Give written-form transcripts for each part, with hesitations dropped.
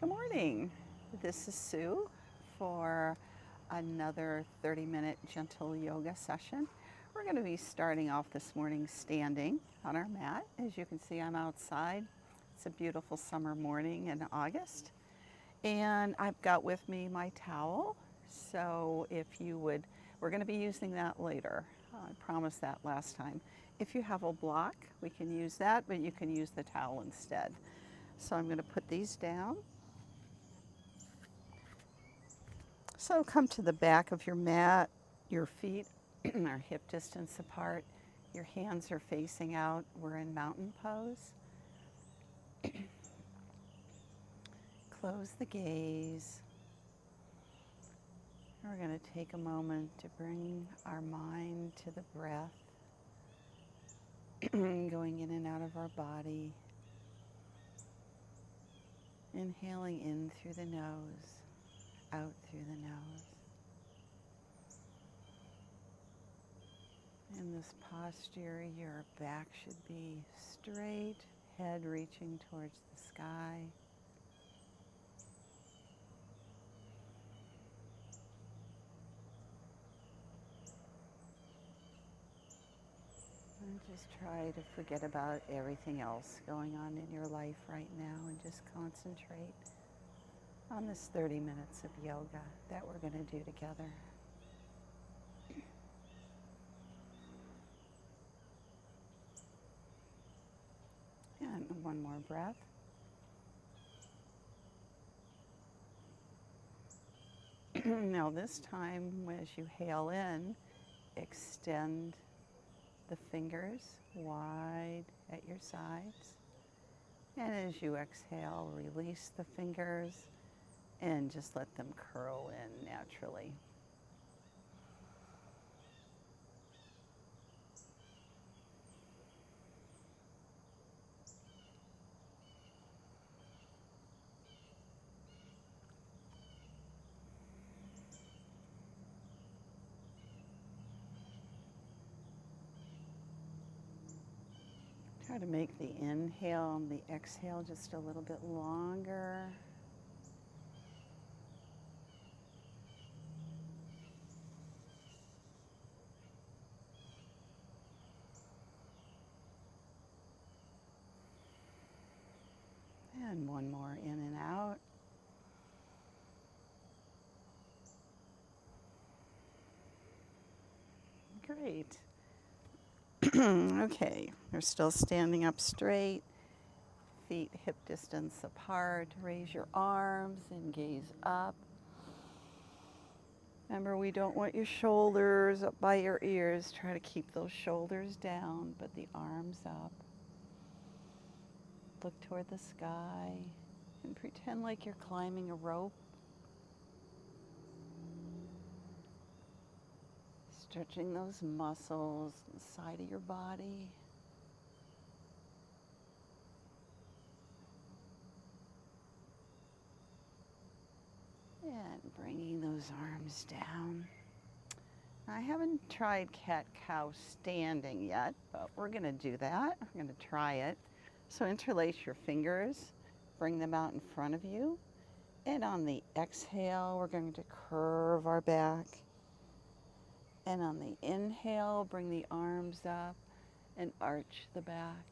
Good morning. This is Sue for another 30-minute gentle yoga session. We're going to be starting off this morning standing on our mat. As you can see, I'm outside. It's a beautiful summer morning in August. And I've got with me my towel. So if you would, we're going to be using that later. I promised that last time. If you have a block, we can use that, but you can use the towel instead. So I'm going to put these down. So come to the back of your mat. Your feet are hip distance apart. Your hands are facing out. We're in mountain pose. Close the gaze. We're going to take a moment to bring our mind to the breath, going in and out of our body. Inhaling in through the nose, out through the nose. In this posture, your back should be straight, head reaching towards the sky. And just try to forget about everything else going on in your life right now and just concentrate on this 30 minutes of yoga that we're going to do together. And one more breath. Now this time, as you hail in, extend the fingers wide at your sides. And as you exhale, release the fingers and just let them curl in naturally. Try to make the inhale and the exhale just a little bit longer. And one more in and out. Great. Okay, you're still standing up straight, feet hip distance apart. Raise your arms and gaze up. Remember, we don't want your shoulders up by your ears. Try to keep those shoulders down, but the arms up. Look toward the sky and pretend like you're climbing a rope. Stretching those muscles on the side of your body. And bringing those arms down. I haven't tried cat-cow standing yet, but we're going to do that. We're going to try it. So interlace your fingers, bring them out in front of you. And on the exhale, we're going to curve our back. And on the inhale, bring the arms up and arch the back.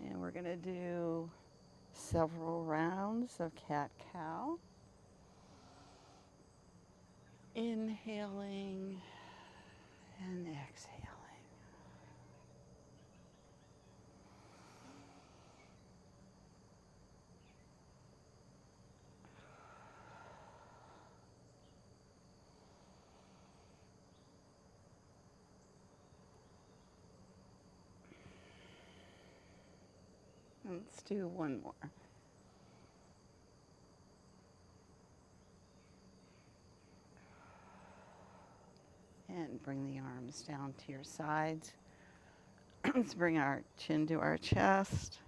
And we're going to do several rounds of cat-cow. Inhaling and exhaling. Let's do one more. And bring the arms down to your sides. Let's bring our chin to our chest.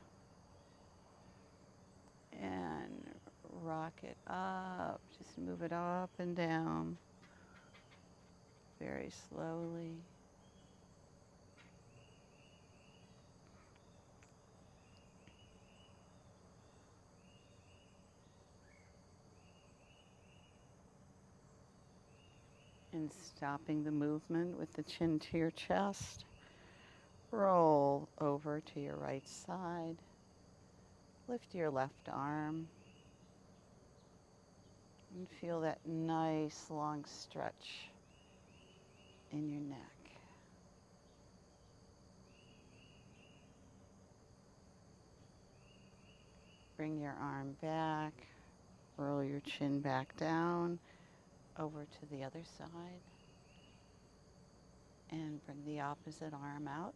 And rock it up. Just move it up and down very slowly. And stopping the movement with the chin to your chest. Roll over to your right side. Lift your left arm. And feel that nice long stretch in your neck. Bring your arm back. Roll your chin back down. Over to the other side. And bring the opposite arm out.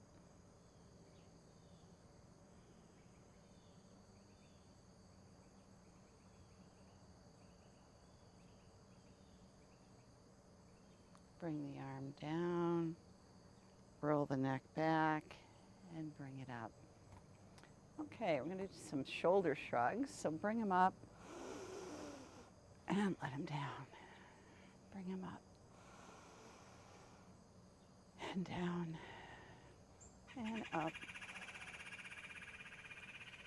Bring the arm down. Roll the neck back and bring it up. Okay, we're going to do some shoulder shrugs. So bring them up and let them down. Bring them up and down and up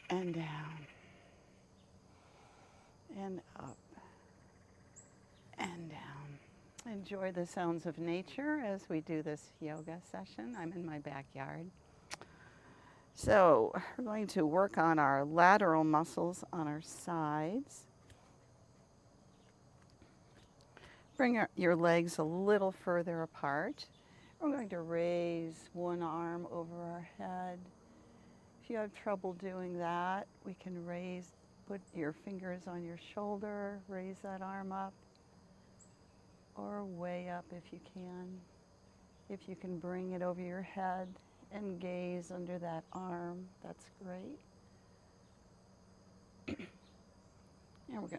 and down and up and down. Enjoy the sounds of nature as we do this yoga session. I'm in my backyard. So we're going to work on our lateral muscles on our sides. Bring your legs a little further apart. We're going to raise one arm over our head. If you have trouble doing that, we can put your fingers on your shoulder, raise that arm up, or way up if you can. If you can bring it over your head and gaze under that arm, that's great. And we're going to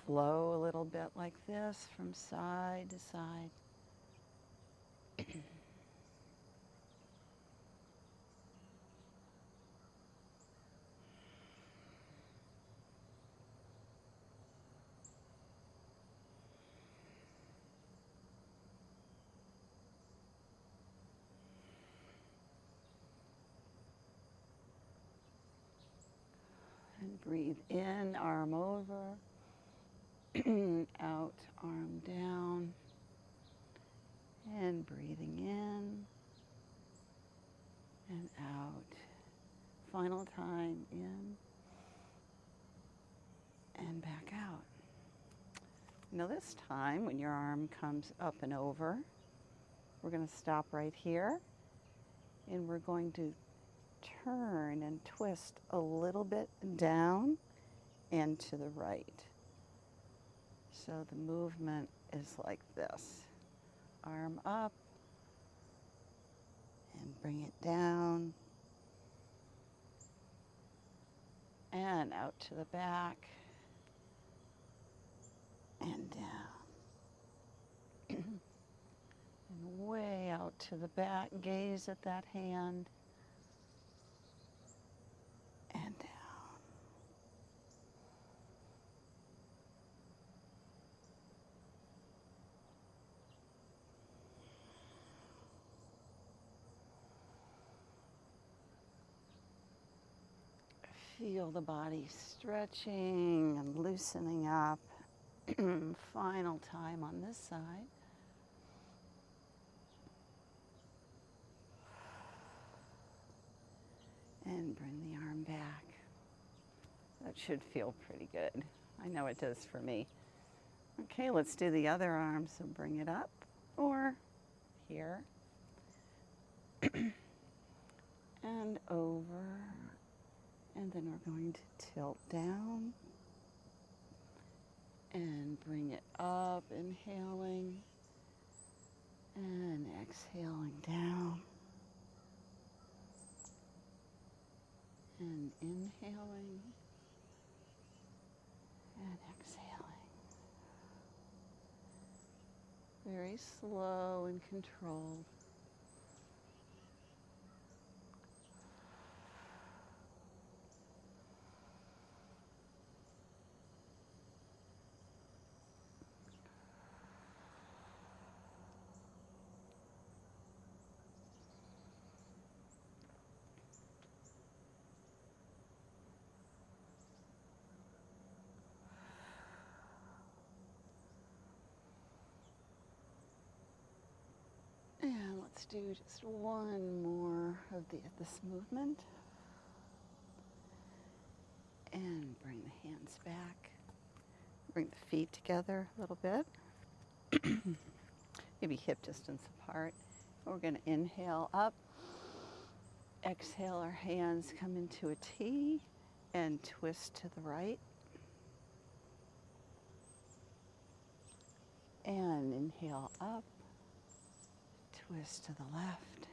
flow a little bit like this from side to side. And breathe in, arm over. Out, arm down. And breathing in and out. Final time, in and back out. Now this time, when your arm comes up and over, we're going to stop right here, and we're going to turn and twist a little bit down and to the right. So the movement is like this. Arm up and bring it down and out to the back and down. And way out to the back, gaze at that hand and down. Feel the body stretching and loosening up. Final time on this side. And bring the arm back. That should feel pretty good. I know it does for me. Okay, let's do the other arm. So bring it up or here. And over. And then we're going to tilt down and bring it up, inhaling and exhaling down. And inhaling and exhaling. Very slow and controlled. Let's do just one more of this movement. And bring the hands back. Bring the feet together a little bit. Maybe hip distance apart. We're going to inhale up. Exhale, our hands come into a T and twist to the right. And inhale up. Twist to the left.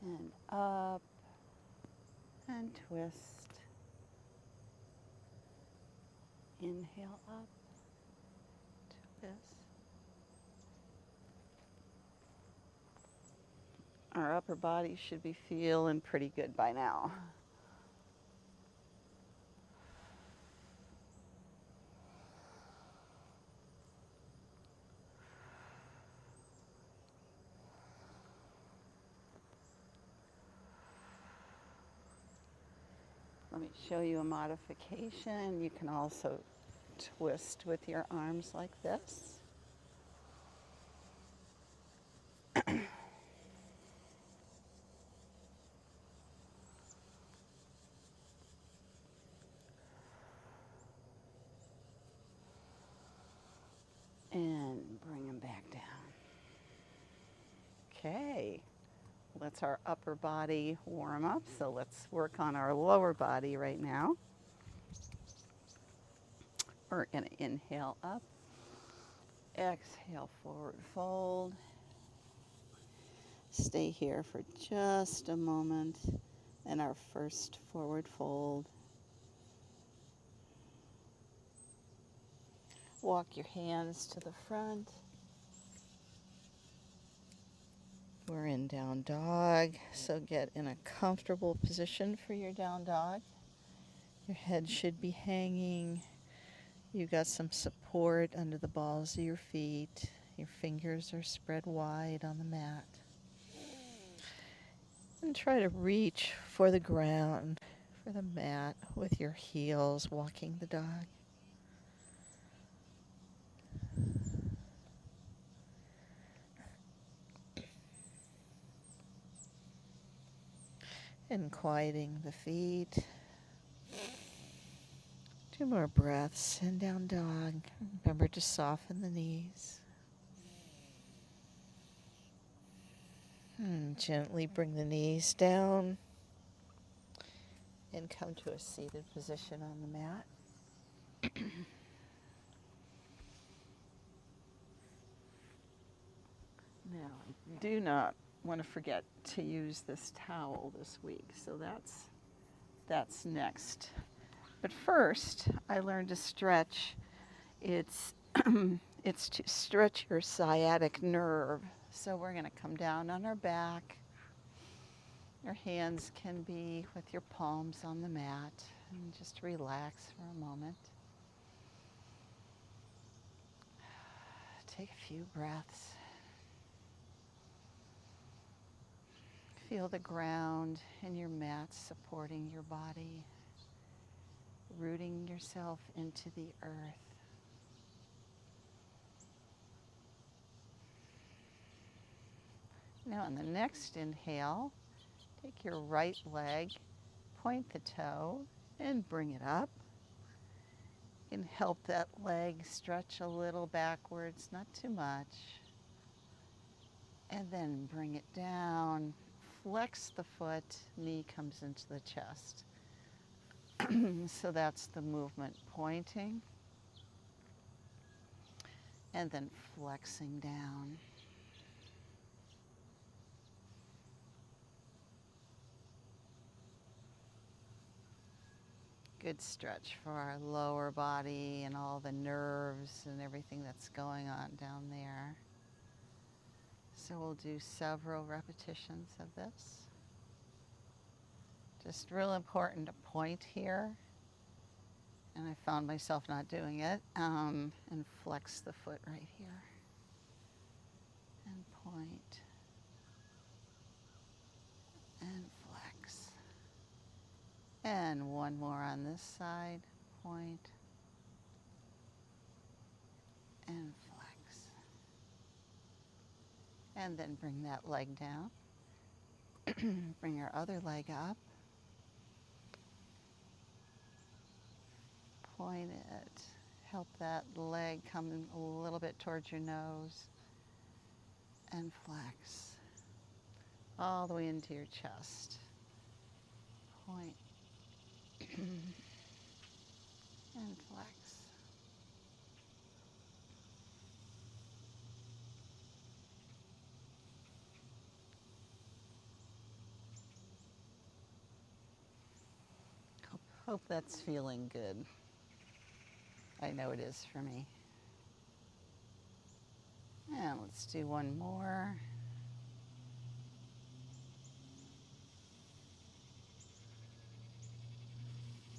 And up. And twist. Inhale up. Twist. Our upper body should be feeling pretty good by now. Let me show you a modification. You can also twist with your arms like this. And bring them back down. Okay, that's our upper body warm up. So let's work on our lower body right now. We're going to inhale up. Exhale, forward fold. Stay here for just a moment in our first forward fold. Walk your hands to the front. We're in down dog, so get in a comfortable position for your down dog. Your head should be hanging. You got some support under the balls of your feet. Your fingers are spread wide on the mat. And try to reach for the ground, for the mat with your heels, walking the dog. And quieting the feet. 2 more breaths in down dog. Remember to soften the knees. And gently bring the knees down and come to a seated position on the mat. Now, I do not want to forget to use this towel this week, so that's next. But first, I learned to stretch. It's to stretch your sciatic nerve. So we're going to come down on our back. Your hands can be with your palms on the mat, and just relax for a moment. Take a few breaths. Feel the ground and your mat supporting your body, rooting yourself into the earth. Now on the next inhale, take your right leg, point the toe, and bring it up. And help that leg stretch a little backwards, not too much. And then bring it down. Flex the foot, knee comes into the chest. So that's the movement, pointing and then flexing down. Good stretch for our lower body and all the nerves and everything that's going on down there. So we'll do several repetitions of this. Just real important to point here, and I found myself not doing it, and flex the foot right here, and point, and flex. And one more on this side, point, and flex. And then bring that leg down. Bring your other leg up. Point it. Help that leg come a little bit towards your nose. And flex. All the way into your chest. Point. And flex. Hope that's feeling good. I know it is for me. And let's do one more.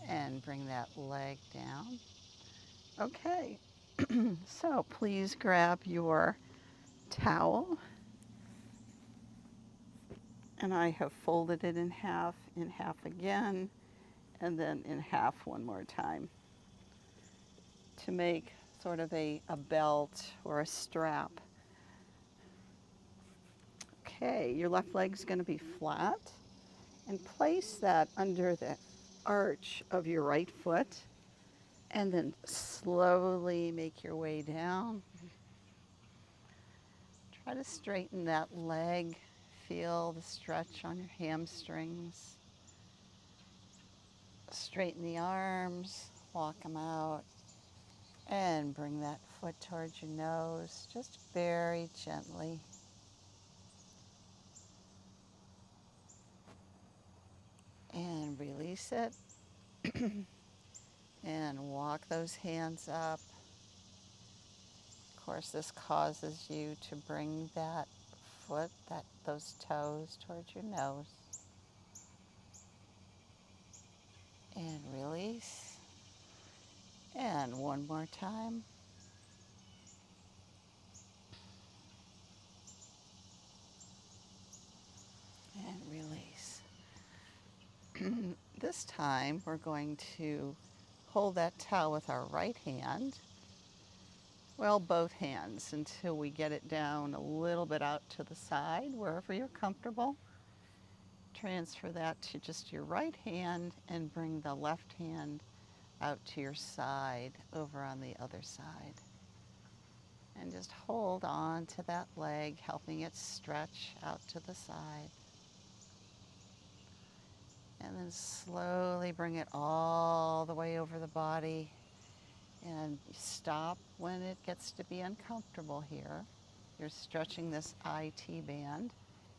And bring that leg down. Okay, so please grab your towel. And I have folded it in half again, and then in half one more time to make sort of a belt or a strap. Okay, your left leg's going to be flat, and place that under the arch of your right foot, and then slowly make your way down. Try to straighten that leg, feel the stretch on your hamstrings. Straighten the arms, walk them out, and bring that foot towards your nose, just very gently. And release it. And walk those hands up. Of course, this causes you to bring that foot, those toes towards your nose. And release. And one more time. And release. This time, we're going to hold that towel with our right hand. Well, both hands until we get it down a little bit out to the side, wherever you're comfortable. Transfer that to just your right hand and bring the left hand out to your side, over on the other side. And just hold on to that leg, helping it stretch out to the side. And then slowly bring it all the way over the body. And stop when it gets to be uncomfortable here. You're stretching this IT band.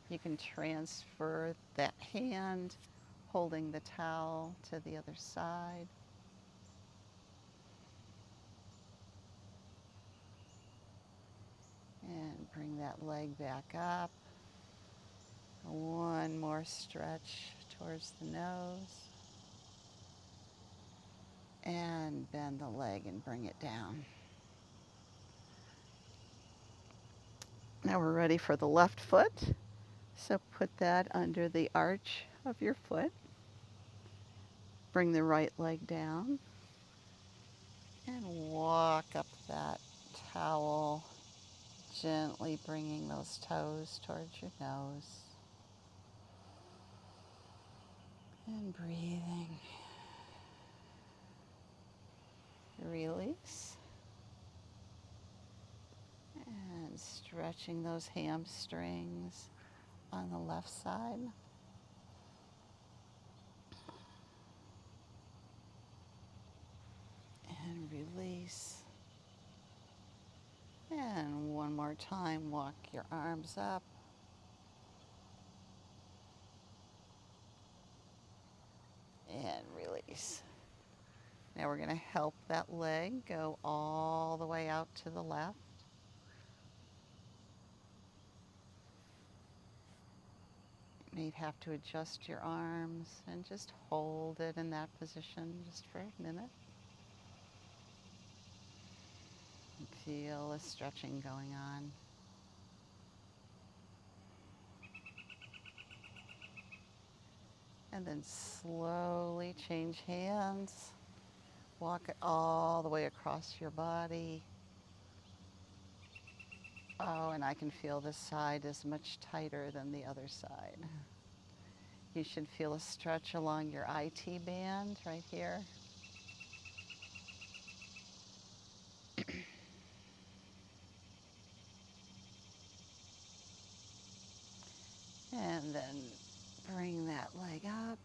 You can transfer that hand holding the towel to the other side. And bring that leg back up. One more stretch towards the nose. And bend the leg and bring it down. Now we're ready for the left foot. So put that under the arch of your foot. Bring the right leg down. And walk up that towel, gently bringing those toes towards your nose. And breathing. Release. And stretching those hamstrings on the left side. And release. And one more time, walk your arms up. And release. Now we're going to help that leg go all the way out to the left. You may have to adjust your arms and just hold it in that position just for a minute. And feel the stretching going on. And then slowly change hands. Walk it all the way across your body. Oh, and I can feel this side is much tighter than the other side. You should feel a stretch along your IT band right here. And then bring that leg up.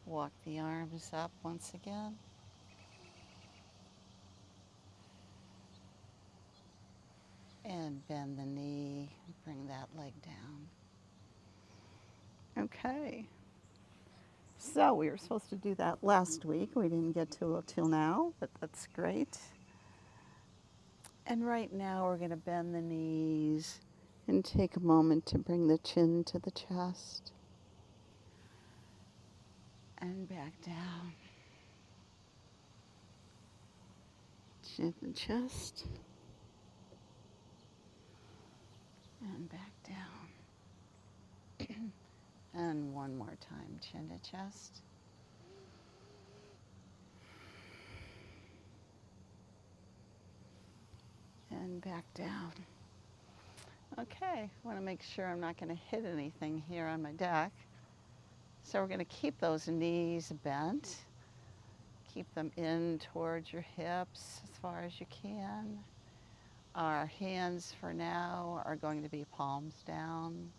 Walk the arms up once again. And bend the knee, bring that leg down. Okay. So we were supposed to do that last week. We didn't get to it till now, but that's great. And right now we're going to bend the knees and take a moment to bring the chin to the chest and back down. Chin to the chest and back down. And one more time, chin to chest. And back down. Okay, I want to make sure I'm not going to hit anything here on my deck. So we're going to keep those knees bent. Keep them in towards your hips as far as you can. Our hands for now are going to be palms down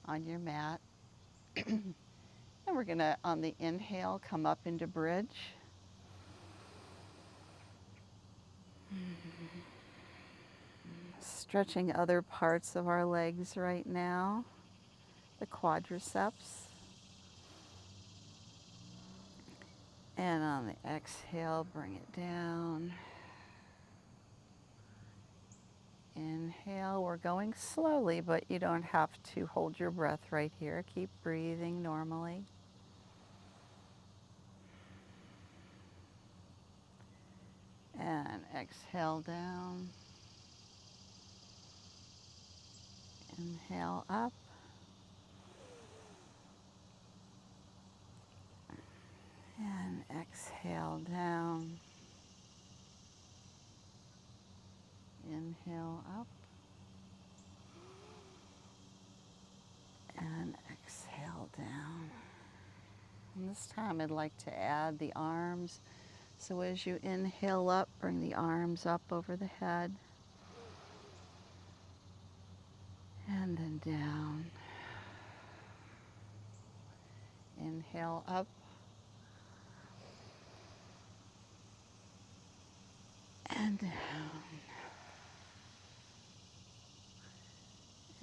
on your mat. And we're going to, on the inhale, come up into bridge. Stretching other parts of our legs right now, the quadriceps. And on the exhale, bring it down. Inhale, we're going slowly, but you don't have to hold your breath right here. Keep breathing normally. And exhale down. Inhale up. And exhale down. Inhale up. And exhale down. And this time I'd like to add the arms. So as you inhale up, bring the arms up over the head. And then down. Inhale up. And down.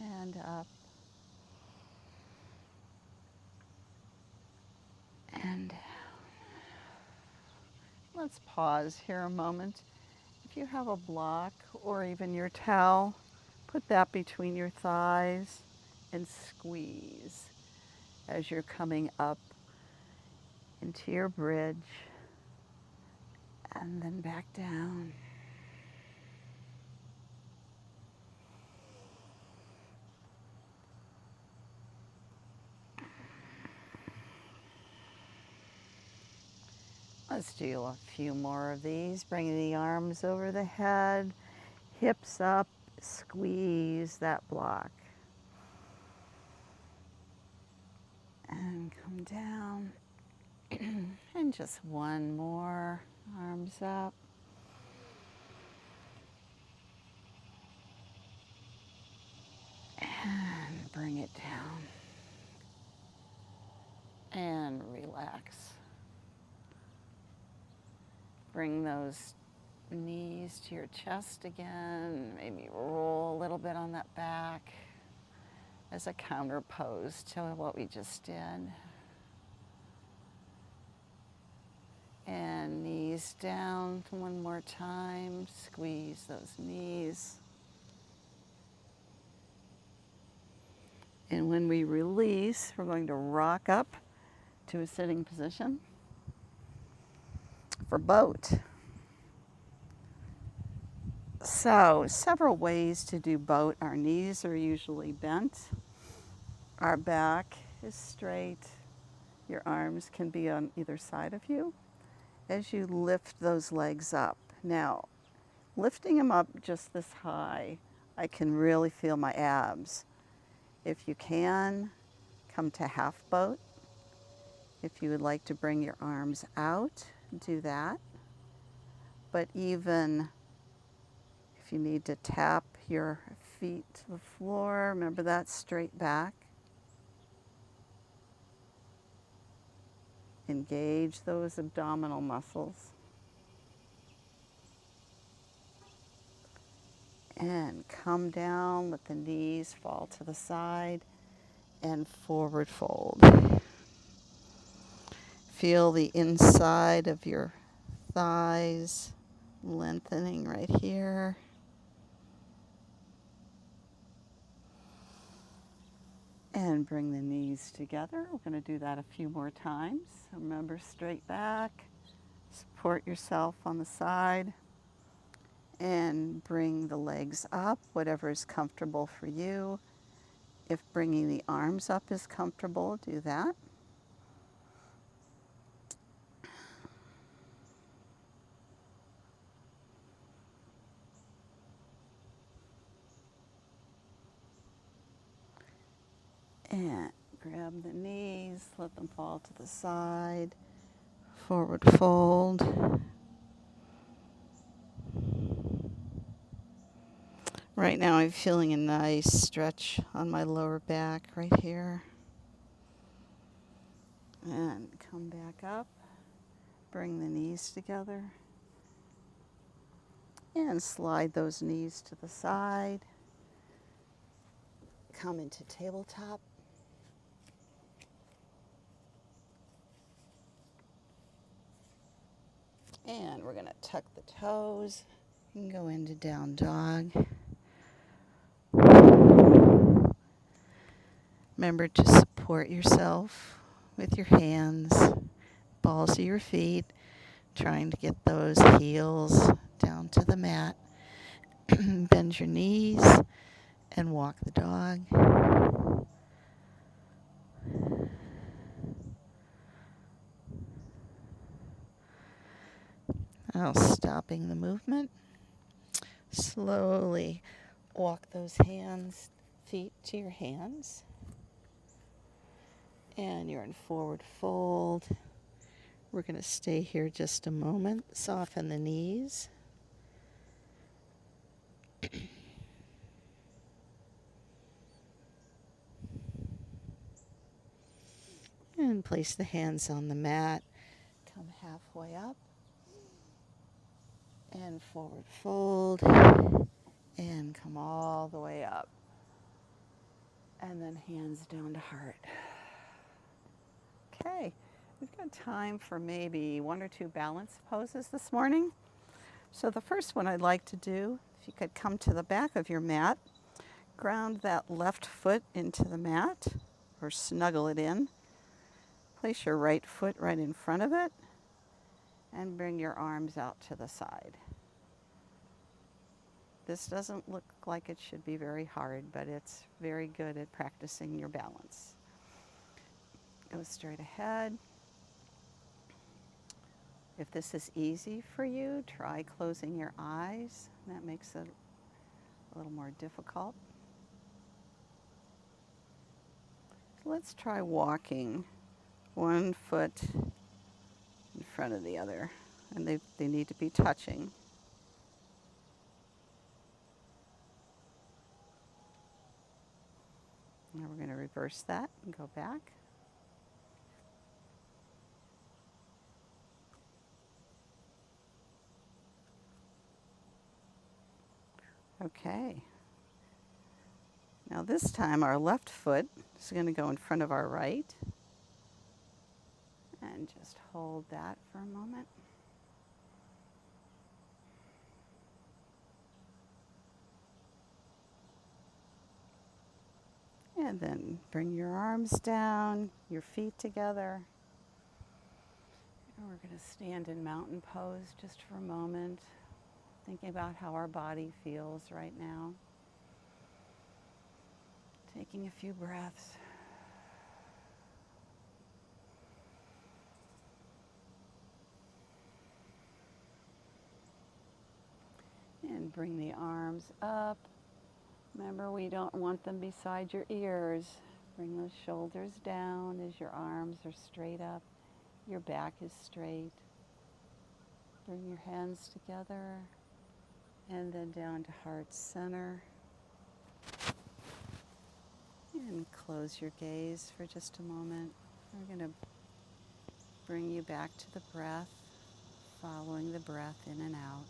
And up. And down. Let's pause here a moment. If you have a block or even your towel, put that between your thighs and squeeze as you're coming up into your bridge and then back down. Let's do a few more of these. Bring the arms over the head, hips up, squeeze that block. And come down. And just one more, arms up. And bring it down. And relax. Bring those knees to your chest again. Maybe roll a little bit on that back as a counter pose to what we just did. And knees down one more time. Squeeze those knees. And when we release, we're going to rock up to a sitting position for boat. So, several ways to do boat. Our knees are usually bent. Our back is straight. Your arms can be on either side of you as you lift those legs up. Now, lifting them up just this high, I can really feel my abs. If you can, come to half boat. If you would like to bring your arms out, do that. But even if you need to tap your feet to the floor, remember that straight back. Engage those abdominal muscles. And come down, let the knees fall to the side and forward fold. Feel the inside of your thighs lengthening right here. And bring the knees together. We're going to do that a few more times. Remember, straight back. Support yourself on the side. And bring the legs up, whatever is comfortable for you. If bringing the arms up is comfortable, do that. And grab the knees, let them fall to the side. Forward fold. Right now I'm feeling a nice stretch on my lower back right here. And come back up. Bring the knees together. And slide those knees to the side. Come into tabletop. And we're going to tuck the toes and go into down dog. Remember to support yourself with your hands, balls of your feet, trying to get those heels down to the mat. Bend your knees and walk the dog. Now stopping the movement. Slowly walk those feet to your hands. And you're in forward fold. We're going to stay here just a moment. Soften the knees. And place the hands on the mat. Come halfway up. And forward fold. And come all the way up. And then hands down to heart. Okay, we've got time for maybe one or two balance poses this morning. So the first one I'd like to do, if you could come to the back of your mat, ground that left foot into the mat or snuggle it in. Place your right foot right in front of it and bring your arms out to the side. This doesn't look like it should be very hard, but it's very good at practicing your balance. Go straight ahead. If this is easy for you, try closing your eyes. That makes it a little more difficult. So let's try walking one foot in front of the other, and they need to be touching. Now we're going to reverse that and go back. Okay. Now this time our left foot is going to go in front of our right. And just hold that for a moment. And then bring your arms down, your feet together. And we're going to stand in mountain pose just for a moment, thinking about how our body feels right now. Taking a few breaths. And bring the arms up Remember, we don't want them beside your ears. Bring those shoulders down as your arms are straight up. Your back is straight. Bring your hands together and then down to heart center. And close your gaze for just a moment. We're going to bring you back to the breath, following the breath in and out.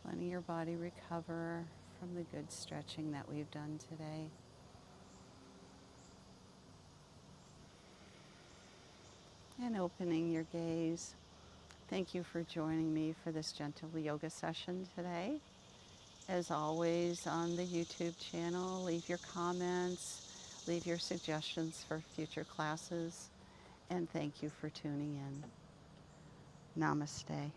Letting your body recover from the good stretching that we've done today. And opening your gaze. Thank you for joining me for this gentle yoga session today. As always, on the YouTube channel, leave your comments, leave your suggestions for future classes, and thank you for tuning in. Namaste.